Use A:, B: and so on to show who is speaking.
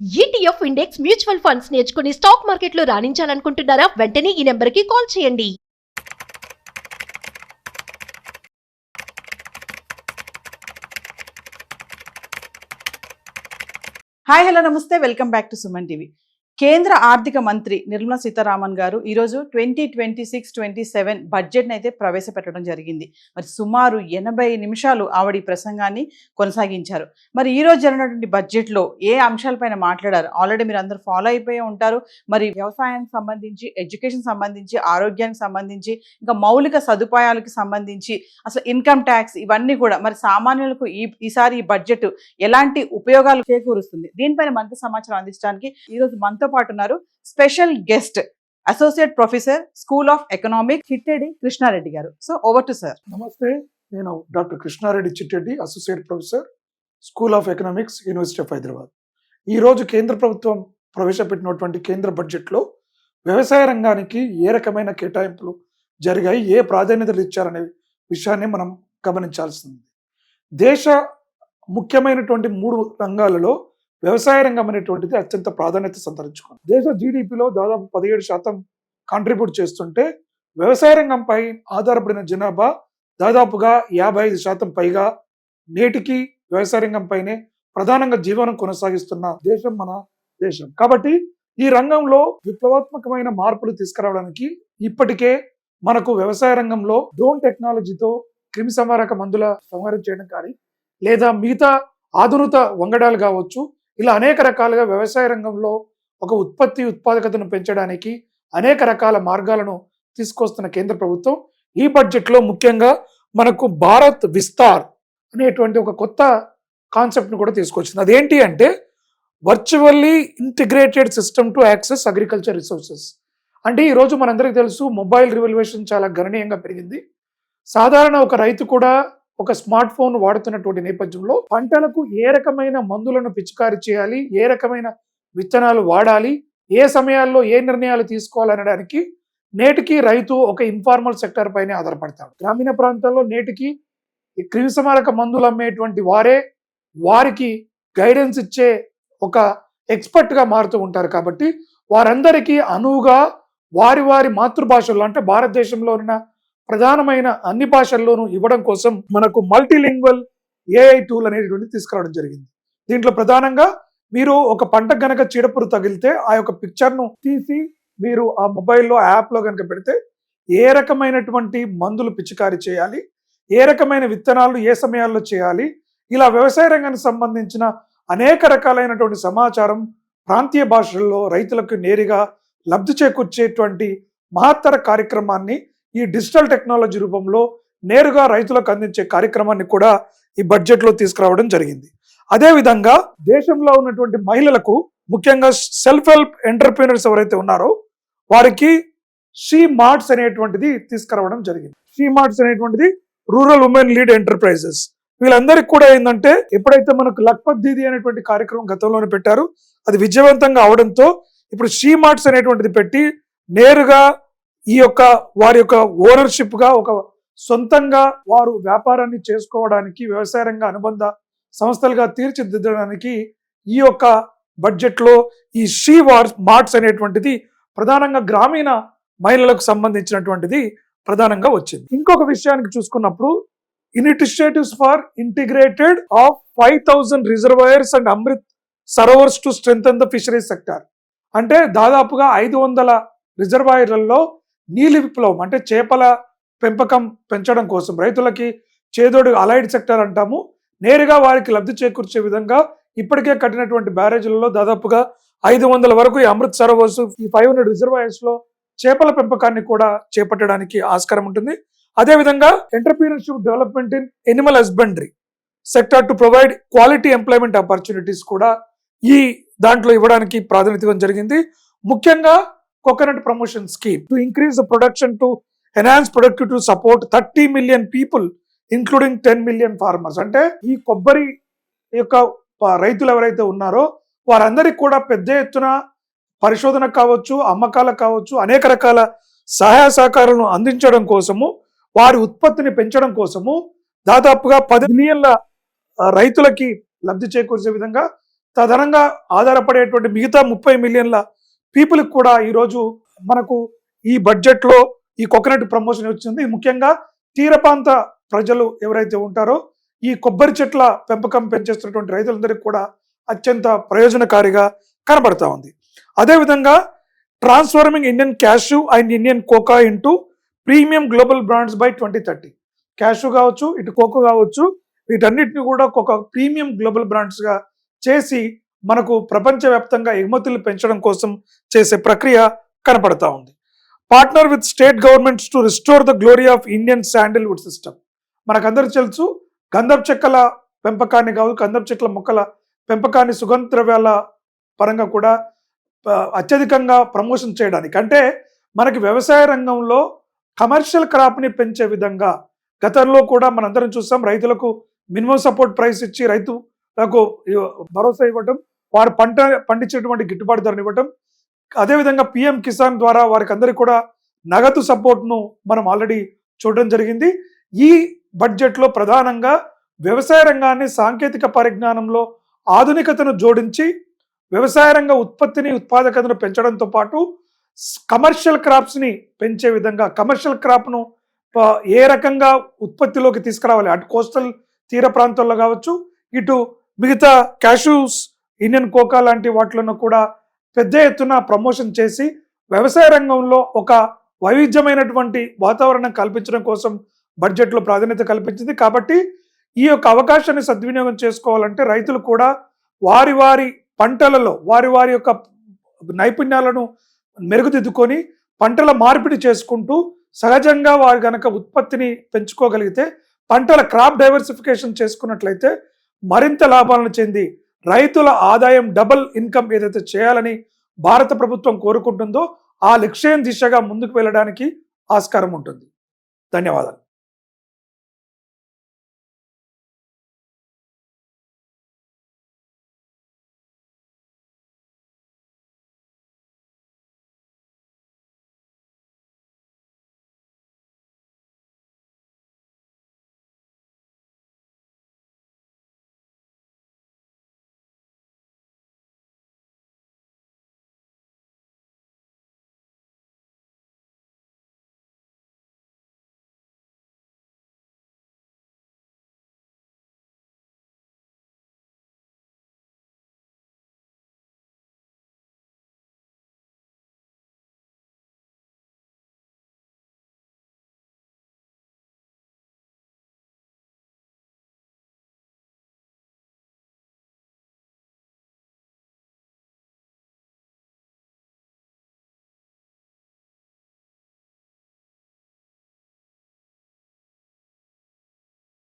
A: ETF index mutual funds నేర్చుకుని stock మార్కెట్లో రాణించాలనుకుంటున్నారా? వెంటనే ఈ నెంబర్కి కాల్ చేయండి.
B: హాయ్ హలో నమస్తే, welcome back to Suman TV. కేంద్ర ఆర్థిక మంత్రి నిర్మలా సీతారామన్ గారు ఈరోజు 2026-27 బడ్జెట్ని అయితే ప్రవేశపెట్టడం జరిగింది. మరి సుమారు 80 నిమిషాలు ఆవిడ ఈ ప్రసంగాన్ని కొనసాగించారు. మరి ఈరోజు జరిగినటువంటి బడ్జెట్లో ఏ అంశాలపైన మాట్లాడారు ఆల్రెడీ మీరు అందరూ ఫాలో అయిపోయి ఉంటారు. మరి వ్యవసాయానికి సంబంధించి, ఎడ్యుకేషన్ సంబంధించి, ఆరోగ్యానికి సంబంధించి, ఇంకా మౌలిక సదుపాయాలకు సంబంధించి, అసలు ఇన్కమ్ ట్యాక్స్, ఇవన్నీ కూడా మరి సామాన్యులకు ఈసారి ఈ బడ్జెట్ ఎలాంటి ఉపయోగాలు చేకూరుస్తుంది, దీనిపైన మనకు సమాచారం అందించడానికి ఈరోజు మనతో పాటు ఉన్నారు special guest associate professor school of economics Chittedi Krishnareddy గారు. So over to sir.
C: నమస్తే, నేను doctor Krishnareddy Chittedi, associate professor school of economics, university of Hyderabad. ఈరోజు కేంద్ర ప్రభుత్వం ప్రవేశపెట్టినటువంటి కేంద్ర బడ్జెట్లో వ్యవసాయ రంగానికి ఏ రకమైన కేటాయింపులు జరిగాయి, ఏ ప్రాధాన్యతలు ఇచ్చారనే విషయాన్ని మనం గమనించాల్సింది. దేశ ముఖ్యమైనటువంటి 3 రంగాలలో వ్యవసాయ రంగం అనేటువంటిది అత్యంత ప్రాధాన్యత సంతరించుకుంది. దేశ జీడిపిలో దాదాపు 17% కాంట్రిబ్యూట్ చేస్తుంటే వ్యవసాయ రంగంపై ఆధారపడిన జనాభా దాదాపుగా 55% పైగా నేటికి వ్యవసాయ రంగంపైనే ప్రధానంగా జీవనం కొనసాగిస్తున్న దేశం మన దేశం. కాబట్టి ఈ రంగంలో విప్లవాత్మకమైన మార్పులు తీసుకురావడానికి ఇప్పటికే మనకు వ్యవసాయ రంగంలో డ్రోన్ టెక్నాలజీతో క్రిమి సంహారక మందుల సంహారం చేయడం కానీ, లేదా మిగతా ఆధునిక వంగడాలు కావచ్చు, ఇలా అనేక రకాలుగా వ్యవసాయ రంగంలో ఒక ఉత్పాదకతను పెంచడానికి అనేక రకాల మార్గాలను తీసుకొస్తున్న కేంద్ర ప్రభుత్వం ఈ బడ్జెట్లో ముఖ్యంగా మనకు భారత్ విస్తార్ అనేటువంటి ఒక కొత్త కాన్సెప్ట్ను కూడా తీసుకొచ్చింది. అదేంటి అంటే virtually integrated system to access agriculture resources. అంటే ఈరోజు మనందరికీ తెలుసు, మొబైల్ రివల్యూషన్ చాలా గణనీయంగా పెరిగింది. సాధారణ ఒక రైతు కూడా ఒక స్మార్ట్ ఫోన్ వాడుతున్నటువంటి నేపథ్యంలో పంటలకు ఏ రకమైన మందులను పిచికారీ చేయాలి, ఏ రకమైన విత్తనాలు వాడాలి, ఏ సమయాల్లో ఏ నిర్ణయాలు తీసుకోవాలనడానికి నేటికి రైతు ఒక ఇన్ఫార్మల్ సెక్టర్ పైనే ఆధారపడతాడు. గ్రామీణ ప్రాంతాల్లో నేటికి ఈ క్రిమిసంహారక మందులు అమ్మేటువంటి వారికి గైడెన్స్ ఇచ్చే ఒక ఎక్స్పర్ట్ గా మారుతూ ఉంటారు. కాబట్టి వారందరికీ అనువుగా వారి మాతృభాషల్లో, అంటే భారతదేశంలో ఉన్న ప్రధానమైన అన్ని భాషల్లోనూ ఇవ్వడం కోసం మనకు మల్టీలింగ్వల్ ఏఐ టూల్ అనేటువంటి తీసుకురావడం జరిగింది. దీంట్లో ప్రధానంగా మీరు ఒక పంట గనక చీడపురు తగిలితే ఆ యొక్క పిక్చర్ను తీసి మీరు ఆ మొబైల్లో యాప్లో కనుక పెడితే ఏ రకమైనటువంటి మందులు పిచికారీ చేయాలి, ఏ రకమైన విత్తనాలు ఏ సమయాల్లో చేయాలి, ఇలా వ్యవసాయ రంగానికి సంబంధించిన అనేక రకాలైనటువంటి సమాచారం ప్రాంతీయ భాషల్లో రైతులకు నేరుగా లబ్ధి చేకూర్చేటువంటి మహత్తర కార్యక్రమాన్ని ఈ డిజిటల్ టెక్నాలజీ రూపంలో నేరుగా రైతులకు అందించే కార్యక్రమాన్ని కూడా ఈ బడ్జెట్లో తీసుకురావడం జరిగింది. అదేవిధంగా దేశంలో ఉన్నటువంటి మహిళలకు, ముఖ్యంగా సెల్ఫ్ హెల్ప్ ఎంటర్ప్రీనర్స్ ఎవరైతే ఉన్నారో వారికి షీ మార్ట్స్ అనేటువంటిది తీసుకురావడం జరిగింది. షీ మార్ట్స్ అనేటువంటిది రూరల్ ఉమెన్ లీడ్ ఎంటర్ప్రైజెస్. వీళ్ళందరికీ కూడా ఏంటంటే, ఎప్పుడైతే మనకు లఖ్పత్ దీదీ అనేటువంటి కార్యక్రమం గతంలోనే పెట్టారు, అది విజయవంతంగా అవడంతో ఇప్పుడు షీ మార్ట్స్ అనేటువంటిది పెట్టి నేరుగా వారి యొక్క ఓనర్షిప్ గా ఒక సొంతంగా వారు వ్యాపారాన్ని చేసుకోవడానికి, వ్యవసాయ రంగ అనుబంధ సంస్థలుగా తీర్చిదిద్దడానికి ఈ యొక్క బడ్జెట్ లో ఈ షీ మార్ట్స్ అనేటువంటిది ప్రధానంగా గ్రామీణ మహిళలకు సంబంధించినటువంటిది ప్రధానంగా వచ్చింది. ఇంకొక విషయానికి చూసుకున్నప్పుడు initiatives for integrated of 5000 reservoirs and Amrit Sarovars to strengthen the fisheries sector. అంటే దాదాపుగా 500 రిజర్వాయర్లలో నీలి విప్లవం, అంటే చేపల పెంపకం పెంచడం కోసం రైతులకి చేదోడు అలైడ్ సెక్టర్ అంటాము, నేరుగా వారికి లబ్ధి చేకూర్చే విధంగా ఇప్పటికే కట్టినటువంటి బ్యారేజీలలో దాదాపుగా 500 వరకు ఈ అమృత్ సరోవర్స్, ఈ 500 రిజర్వాయర్స్ లో చేపల పెంపకాన్ని కూడా చేపట్టడానికి ఆస్కారం ఉంటుంది. అదేవిధంగా entrepreneurship development in Animal husbandry sector to provide quality employment opportunities కూడా ఈ దాంట్లో ఇవ్వడానికి ప్రాధాన్యత ఇవ్వడం జరిగింది. ముఖ్యంగా coconut promotion scheme to increase the production to enhance productivity to support 30 million people including 10 million farmers. అంటే ఈ కొబ్బరి యొక్క రైతులు ఎవరైతే ఉన్నారో వారందరికీ కూడా పెద్ద ఎత్తున పరిశోధన కావచ్చు, అమ్మకాలకు కావచ్చు, అనేక రకాల సహాయ సహకారాలను అందించడం కోసము, వారి ఉత్పత్తిని పెంచడం కోసము దాదాపుగా 10 మిలియన్ల రైతులకి లబ్ధి చేకూర్చే విధంగా తదనంగా ఆధారపడేటువంటి మిగతా 30 మిలియన్ల పీపుల్కి కూడా ఈరోజు మనకు ఈ బడ్జెట్లో ఈ కోకోనట్ ప్రమోషన్ వచ్చింది. ముఖ్యంగా తీర ప్రాంత ప్రజలు ఎవరైతే ఉంటారో ఈ కొబ్బరి చెట్ల పెంపకం పెంచేస్తున్నటువంటి రైతులందరికీ కూడా అత్యంత ప్రయోజనకారిగా కనబడతా ఉంది. అదేవిధంగా transforming Indian cashew and Indian cocoa into premium global brands by 2030. Cashew కావచ్చు, ఇటు కోకో కావచ్చు, వీటన్నిటిని కూడా ఒక ప్రీమియం గ్లోబల్ బ్రాండ్స్గా చేసి మనకు ప్రపంచవ్యాప్తంగా ఎగుమతులు పెంచడం కోసం చేసే ప్రక్రియ కనపడతా ఉంది. Partner with state governments to restore the glory of Indian sandalwood system. మనకందరికి తెలుసు గంధపు చెక్కల పెంపకాన్ని కావచ్చు, గంధపు చెట్ల మొక్కల పెంపకాన్ని సుగంధ ద్రవ్యాల పరంగా కూడా అత్యధికంగా ప్రమోషన్ చేయడానికి, అంటే మనకి వ్యవసాయ రంగంలో కమర్షియల్ క్రాప్ని పెంచే విధంగా గతంలో కూడా మనందరం చూసాం. రైతులకు మినిమం సపోర్ట్ ప్రైస్ ఇచ్చి రైతులకు భరోసా ఇవ్వటం, వారు పండించేటువంటి గిట్టుబాటు ధరను ఇవ్వటం, అదేవిధంగా పిఎం కిసాన్ ద్వారా వారికి అందరికీ కూడా నగదు సపోర్ట్ను మనం ఆల్రెడీ చూడడం జరిగింది. ఈ బడ్జెట్లో ప్రధానంగా వ్యవసాయ రంగాన్ని సాంకేతిక పరిజ్ఞానంలో ఆధునికతను జోడించి వ్యవసాయ రంగ ఉత్పత్తిని, ఉత్పాదకతను పెంచడంతో పాటు కమర్షియల్ క్రాప్స్ని పెంచే విధంగా, కమర్షియల్ క్రాప్ను ఏ రకంగా ఉత్పత్తిలోకి తీసుకురావాలి, అటు కోస్టల్ తీర ప్రాంతాల్లో కావచ్చు, ఇటు మిగతా క్యాష్యూస్, ఇండియన్ కోకా లాంటి వాటిలను కూడా పెద్ద ఎత్తున ప్రమోషన్ చేసి వ్యవసాయ రంగంలో ఒక వైవిధ్యమైనటువంటి వాతావరణం కల్పించడం కోసం బడ్జెట్లో ప్రాధాన్యత కల్పించింది. కాబట్టి ఈ యొక్క అవకాశాన్ని సద్వినియోగం చేసుకోవాలంటే రైతులు కూడా వారి వారి పంటలలో వారి వారి యొక్క నైపుణ్యాలను మెరుగుదిద్దుకొని పంటల మార్పిడి చేసుకుంటూ సహజంగా వారు గనక ఉత్పత్తిని పెంచుకోగలిగితే, పంటల క్రాప్ డైవర్సిఫికేషన్ చేసుకున్నట్లయితే మరింత లాభాలను చెంది రైతుల ఆదాయం డబుల్ ఇన్కమ్ ఏదైతే చేయాలని భారత ప్రభుత్వం కోరుకుంటుందో ఆ లక్ష్యం దిశగా ముందుకు వెళ్ళడానికి ఆస్కారం ఉంటుంది. ధన్యవాదాలు.